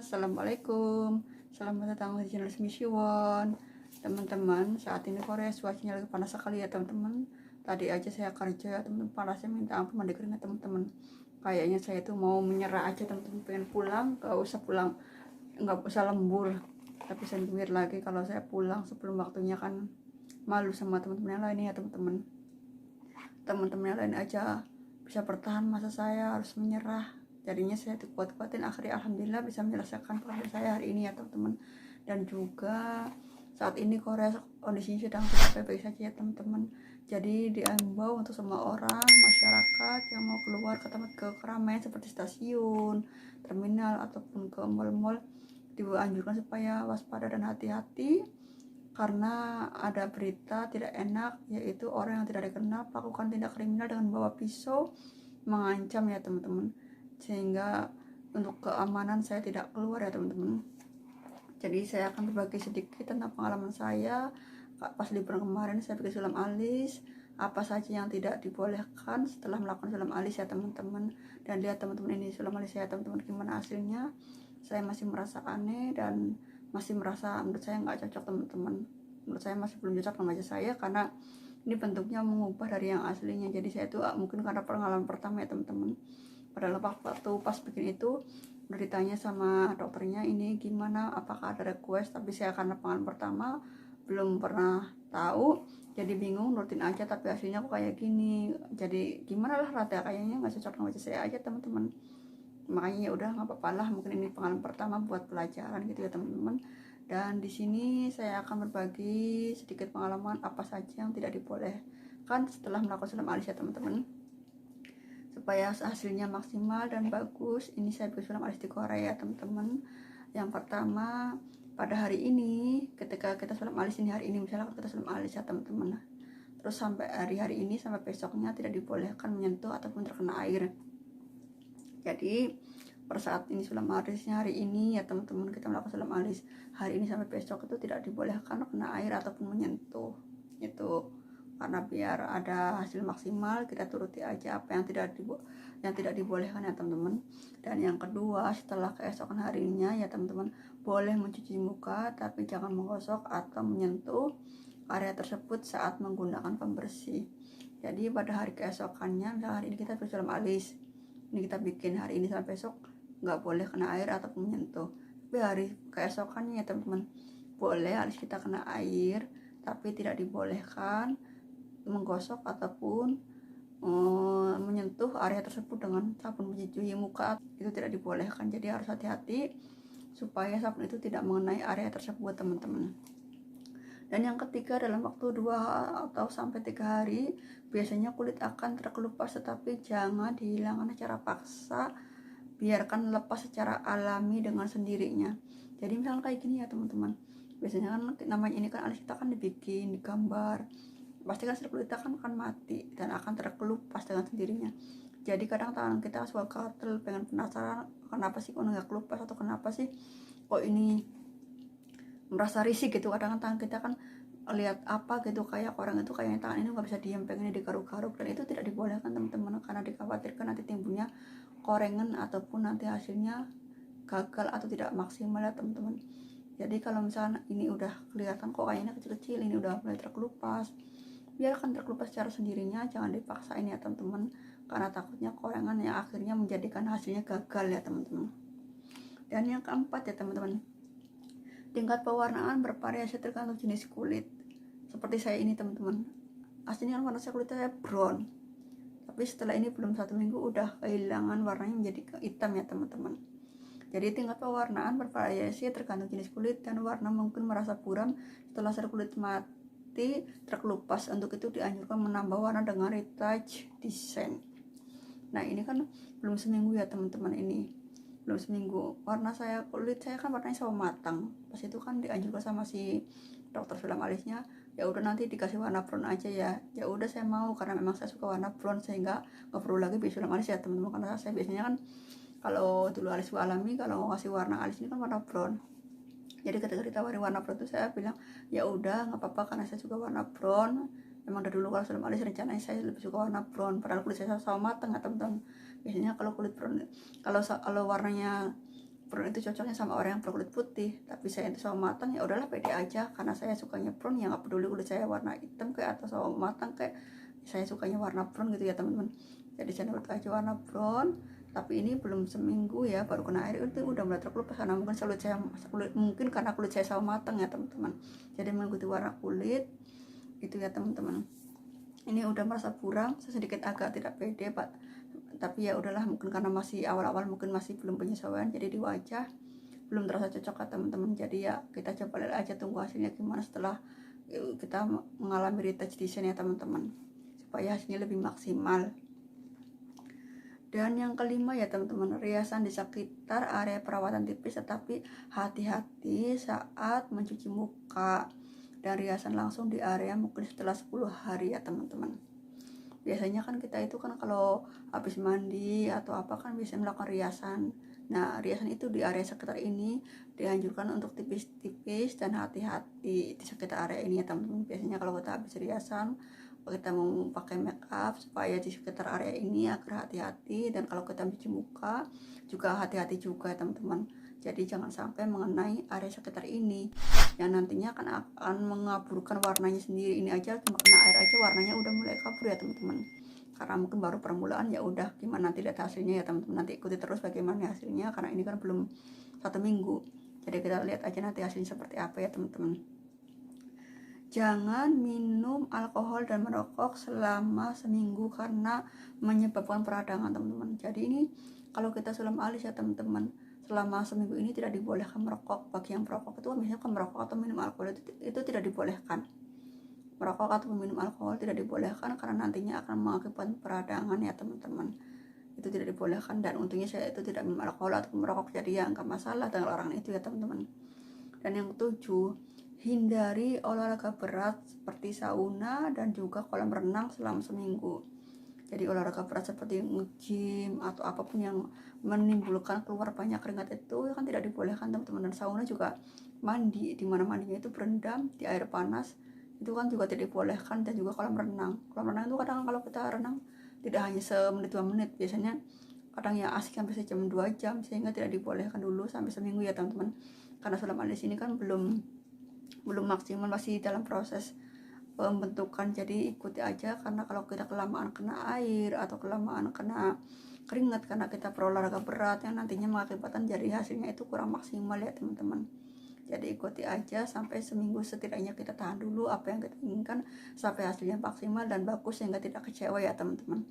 Assalamualaikum. Selamat datang di channel Smisiwon. Teman-teman, saat ini Korea cuacanya lagi panas sekali ya teman-teman. Tadi aja saya kerja ya teman-teman, panasnya minta ampun, mandi keringat teman-teman. Kayaknya saya tuh mau menyerah aja teman-teman, pengen pulang, gak usah pulang, nggak usah lembur. Tapi saya mikir lagi kalau saya pulang sebelum waktunya kan malu sama teman-teman yang lain ya teman-teman. Teman-teman yang lain aja bisa bertahan, masa saya harus menyerah. Jadinya saya tuh kuat-kuatin, akhirnya alhamdulillah bisa menyelesaikan proses saya hari ini ya teman-teman. Dan juga saat ini Korea kondisinya sedang tidak baik-baik saja ya teman-teman. Jadi diimbau untuk semua orang, masyarakat yang mau keluar ke tempat keramaian seperti stasiun, terminal ataupun ke mal-mal, dianjurkan supaya waspada dan hati-hati karena ada berita tidak enak, yaitu orang yang tidak dikenal melakukan tindak kriminal dengan membawa pisau mengancam ya teman-teman. Sehingga untuk keamanan saya tidak keluar ya teman-teman. Jadi saya akan berbagi sedikit tentang pengalaman saya pas liburan kemarin. Saya bikin sulam alis, apa saja yang tidak dibolehkan setelah melakukan sulam alis ya teman-teman. Dan lihat teman-teman, ini sulam alis saya teman-teman, gimana hasilnya. Saya masih merasa aneh dan masih merasa menurut saya nggak cocok teman-teman. Menurut saya masih belum cocok sama wajah saya karena ini bentuknya mengubah dari yang aslinya. Jadi saya tuh mungkin karena pengalaman pertama ya teman-teman. Padahal waktu pas bikin itu udah ditanya sama dokternya, ini gimana, apakah ada request, tapi saya karena pengalaman pertama belum pernah tahu, jadi bingung, nurutin aja, tapi hasilnya kok kayak gini. Jadi gimana lah, rata kayaknya nggak cocok sama wajah saya aja teman-teman. Makanya ya udah nggak apa-apa lah, mungkin ini pengalaman pertama buat pelajaran gitu ya teman-teman. Dan di sini saya akan berbagi sedikit pengalaman apa saja yang tidak dibolehkan setelah melakukan sulam alis ya teman-teman, supaya hasilnya maksimal dan bagus. Ini saya bikin sulam alis di Korea teman-teman. Yang pertama, pada hari ini ketika kita sulam alis, ini hari ini misalnya kita sulam alis ya teman-teman, terus sampai hari ini sampai besoknya tidak dibolehkan menyentuh ataupun terkena air. Jadi pada saat ini sulam alisnya hari ini ya teman-teman, kita melakukan sulam alis hari ini sampai besok itu tidak dibolehkan kena air ataupun menyentuh. Itu karena biar ada hasil maksimal, kita turuti aja apa yang tidak dibolehkan ya teman-teman. Dan yang kedua, setelah keesokan harinya ya teman-teman, boleh mencuci muka tapi jangan menggosok atau menyentuh area tersebut saat menggunakan pembersih. Jadi pada hari keesokannya, misalnya hari ini kita bersulam alis, ini kita bikin hari ini sampai besok nggak boleh kena air ataupun menyentuh. Tapi hari keesokannya ya teman-teman, boleh alis kita kena air, tapi tidak dibolehkan menggosok ataupun menyentuh area tersebut dengan sabun pencuci muka, itu tidak dibolehkan. Jadi harus hati-hati supaya sabun itu tidak mengenai area tersebut teman-teman. Dan yang ketiga, dalam waktu 2 atau sampai 3 hari biasanya kulit akan terkelupas, tetapi jangan dihilangkan secara paksa, biarkan lepas secara alami dengan sendirinya. Jadi misalnya kayak gini ya teman-teman, biasanya kan namanya ini kan alis kita kan dibikin, digambar, pasti kan sel kulit kita kan akan mati dan akan terkelupas dengan sendirinya. Jadi kadang tangan kita suka gatel, pengen penasaran kenapa sih kok nggak kelupas, atau kenapa sih kok ini merasa risih gitu. Kadang tangan kita kan lihat apa gitu, kayak orang itu kayaknya tangan ini nggak bisa diam, pengen digaruk-garuk, dan itu tidak dibolehkan teman-teman, karena dikhawatirkan nanti timbulnya korengan ataupun nanti hasilnya gagal atau tidak maksimal ya teman-teman. Jadi kalau misalnya ini udah kelihatan kok kayaknya kecil-kecil, ini udah mulai terkelupas, biarkan terkelupas secara sendirinya, jangan dipaksain ya teman-teman, karena takutnya korengan yang akhirnya menjadikan hasilnya gagal ya teman-teman. Dan yang keempat ya teman-teman, tingkat pewarnaan bervariasi tergantung jenis kulit. Seperti saya ini teman-teman, aslinya warna saya kulit saya brown, tapi setelah ini belum 1 minggu udah kehilangan warnanya menjadi hitam ya teman-teman. Jadi tingkat pewarnaan bervariasi tergantung jenis kulit dan warna, mungkin merasa buram setelah sel kulit mati terkelupas. Untuk itu dianjurkan menambah warna dengan retouch design. Nah ini kan belum seminggu ya teman-teman, ini belum seminggu warna saya, kulit saya kan warnanya sawo matang. Pas itu kan dianjurkan sama si dokter sulam alisnya, ya udah nanti dikasih warna brown aja ya. Ya udah saya mau, karena memang saya suka warna brown, sehingga nggak perlu lagi beli sulam alis ya teman-teman. Karena saya biasanya kan kalau dulu alis alami, kalau mau kasih warna alis ini kan warna brown. Jadi ketika ditawarin warna brown itu saya bilang ya udah nggak apa-apa, karena saya suka warna brown. Memang dari dulu kalau sulam alis rencananya saya lebih suka warna brown, padahal kulit saya sawo matang ya teman-teman. Biasanya kalau kulit brown, kalau warnanya brown itu cocoknya sama orang yang berkulit putih, tapi saya itu sawo matang ya udahlah pede aja, karena saya sukanya brown ya nggak peduli kulit saya warna hitam kayak atau sawo matang kayak, saya sukanya warna brown gitu ya teman-teman. Jadi saya nurut aja warna brown. Tapi ini belum seminggu ya baru kena air itu udah mulai terkelupas, karena mungkin mungkin karena kulit saya sawo matang ya teman-teman. Jadi mengikuti warna kulit itu ya teman-teman. Ini udah merasa buram, sedikit agak tidak pede Pak, tapi ya udahlah, mungkin karena masih awal-awal, mungkin masih belum penyesuaian, jadi di wajah belum terasa cocok ya teman-teman. Jadi ya kita coba lihat aja, tunggu hasilnya gimana setelah kita mengalami retouch design ya teman-teman, supaya hasilnya lebih maksimal. Dan yang kelima ya teman-teman, riasan di sekitar area perawatan tipis, tetapi hati-hati saat mencuci muka, dan riasan langsung di area mungkin setelah 10 hari ya teman-teman. Biasanya kan kita itu kan kalau habis mandi atau apa kan biasanya melakukan riasan. Nah, riasan itu di area sekitar ini dianjurkan untuk tipis-tipis dan hati-hati di sekitar area ini ya teman-teman. Biasanya kalau kita habis riasan, kita mau pakai make up supaya di sekitar area ini agar hati-hati, dan kalau kita mencuci muka juga hati-hati juga ya teman-teman. Jadi jangan sampai mengenai area sekitar ini yang nantinya akan mengaburkan warnanya sendiri. Ini aja cuma kena air aja warnanya udah mulai kabur ya teman-teman, karena mungkin baru permulaan. Ya udah, gimana nanti lihat hasilnya ya teman-teman, nanti ikuti terus bagaimana hasilnya, karena ini kan belum 1 minggu. Jadi kita lihat aja nanti hasilnya seperti apa ya teman-teman. Jangan minum alkohol dan merokok selama seminggu karena menyebabkan peradangan teman-teman. Jadi ini kalau kita sulam alis ya teman-teman, selama seminggu ini tidak dibolehkan merokok. Bagi yang merokok itu misalnya merokok atau minum alkohol itu tidak dibolehkan. Merokok atau minum alkohol tidak dibolehkan karena nantinya akan mengakibatkan peradangan ya teman-teman. Itu tidak dibolehkan, dan untungnya saya itu tidak minum alkohol atau merokok, jadi ya nggak masalah dengan larangan itu ya teman-teman. Dan yang ketujuh, hindari olahraga berat seperti sauna dan juga kolam renang selama seminggu. Jadi olahraga berat seperti nge-gym atau apapun yang menimbulkan keluar banyak keringat itu kan tidak dibolehkan teman-teman. Dan sauna juga mandi, di mana mandinya itu berendam di air panas, itu kan juga tidak dibolehkan. Dan juga kolam renang itu kadang kalau kita renang tidak hanya semenit 2 menit, biasanya kadang yang asik sampai sejam 2 jam, sehingga tidak dibolehkan dulu sampai seminggu ya teman-teman. Karena sulam alis ini kan belum maksimal, masih dalam proses pembentukan. Jadi ikuti aja, karena kalau kita kelamaan kena air atau kelamaan kena keringat karena kita berolahraga berat, yang nantinya mengakibatkan jadi hasilnya itu kurang maksimal ya teman-teman. Jadi ikuti aja sampai seminggu, setidaknya kita tahan dulu apa yang kita inginkan sampai hasilnya maksimal dan bagus sehingga tidak kecewa ya teman-teman.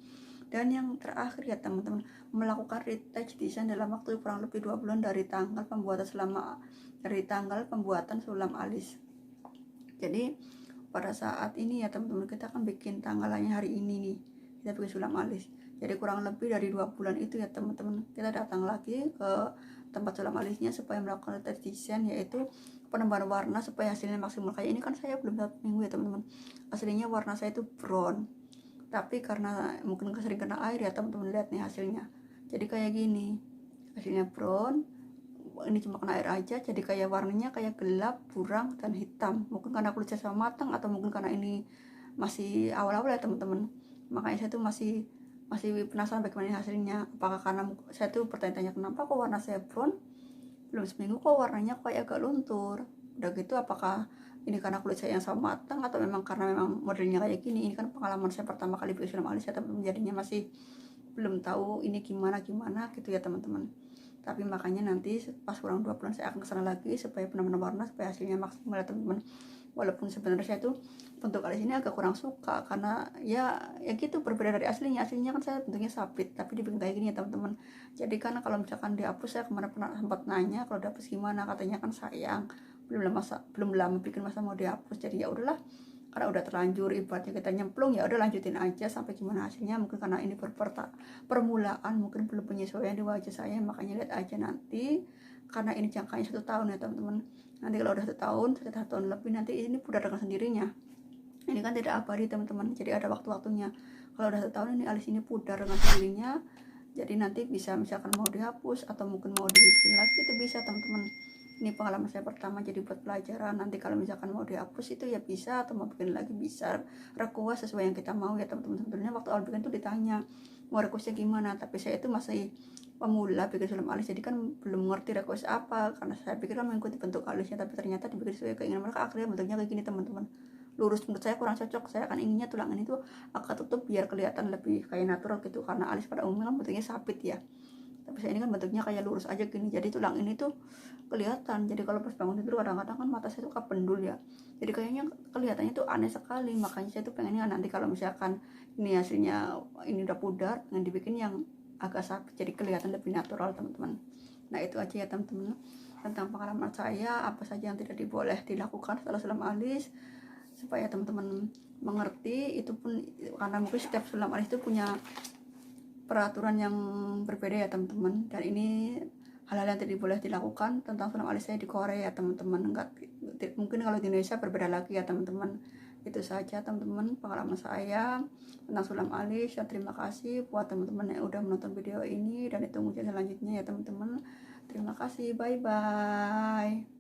Dan yang terakhir ya teman-teman, melakukan retouch design dalam waktu kurang lebih 2 bulan dari tanggal pembuatan sulam alis. Jadi pada saat ini ya teman-teman, kita akan bikin tanggalnya hari ini nih, kita bikin sulam alis. Jadi kurang lebih dari 2 bulan itu ya teman-teman, kita datang lagi ke tempat sulam alisnya supaya melakukan retouch design, yaitu penambahan warna supaya hasilnya maksimal. Kayak ini kan saya belum 1 minggu ya teman-teman, aslinya warna saya itu brown, tapi karena mungkin sering kena air ya teman-teman, lihat nih hasilnya. Jadi kayak gini hasilnya, brown. Ini cuma kena air aja, jadi kayak warnanya kayak gelap, buram, dan hitam. Mungkin karena kulit saya sama matang, atau mungkin karena ini masih awal-awal ya teman-teman. Makanya saya tuh masih penasaran bagaimana hasilnya. Apakah karena saya tuh bertanya-tanya, kenapa kok warna saya brown, belum seminggu kok warnanya kayak agak luntur. Udah gitu, apakah ini karena kulit saya yang sama matang, atau memang karena memang modelnya kayak gini. Ini kan pengalaman saya pertama kali bikin sulam alis ya teman-teman, jadinya masih belum tahu ini gimana gitu ya teman-teman. Tapi makanya nanti pas kurang 2 bulan saya akan kesana lagi supaya benar-benar warna, supaya hasilnya maksimal ya teman-teman. Walaupun sebenarnya saya tuh bentuk alis ini agak kurang suka, karena ya gitu, berbeda dari aslinya kan saya bentuknya sabit, tapi dibikin kayak gini ya teman-teman. Jadi kan kalau misalkan dihapus, saya kemarin pernah sempat nanya kalau dihapus gimana, katanya kan sayang, belum lama bikin masa mau dihapus. Jadi ya udahlah, karena udah terlanjur ibaratnya kita nyemplung, ya udah lanjutin aja sampai gimana hasilnya. Mungkin karena ini permulaan, mungkin belum penyesuaian di wajah saya, makanya lihat aja nanti. Karena ini jangkanya 1 tahun ya teman-teman, nanti kalau udah 1 tahun, 1 tahun lebih, nanti ini pudar dengan sendirinya. Ini kan tidak abadi teman-teman, jadi ada waktu-waktunya. Kalau udah 1 tahun ini alis ini pudar dengan sendirinya, jadi nanti bisa misalkan mau dihapus atau mungkin mau dibikin lagi, itu bisa teman-teman. Ini pengalaman saya pertama, jadi buat pelajaran. Nanti kalau misalkan mau dihapus itu ya bisa, atau mau bikin lagi bisa, request sesuai yang kita mau ya teman-teman. Sebenarnya waktu awal bikin tuh ditanya mau requestnya gimana, tapi saya itu masih pemula bikin sulam alis, jadi kan belum ngerti request apa, karena saya pikir kan mengikuti bentuk alisnya, tapi ternyata dibikin sesuai keinginan mereka, akhirnya bentuknya kayak gini teman-teman. Lurus menurut saya kurang cocok, saya kan inginnya tulang ini tuh agak tutup biar kelihatan lebih kayak natural gitu, karena alis pada umumnya kan bentuknya sapit ya, tapi saya ini kan bentuknya kayak lurus aja gini, jadi tulang ini tuh kelihatan. Jadi kalau pas bangun tidur kadang-kadang kan mata saya tuh kependul ya, jadi kayaknya kelihatannya tuh aneh sekali. Makanya saya tuh pengennya nanti kalau misalkan ini hasilnya ini udah pudar, pengen dibikin yang agak sapit jadi kelihatan lebih natural teman-teman. Nah itu aja ya teman-teman tentang pengalaman saya, apa saja yang tidak diboleh dilakukan setelah sulam alis, supaya teman-teman mengerti. Itu pun karena mungkin setiap sulam alis itu punya peraturan yang berbeda ya teman-teman, dan ini hal-hal yang tidak boleh dilakukan tentang sulam alis saya di Korea ya teman-teman. Enggak, mungkin kalau di Indonesia berbeda lagi ya teman-teman. Itu saja teman-teman pengalaman saya tentang sulam alis ya. Terima kasih buat teman-teman yang udah menonton video ini, dan ditunggu selanjutnya ya teman-teman. Terima kasih, bye bye.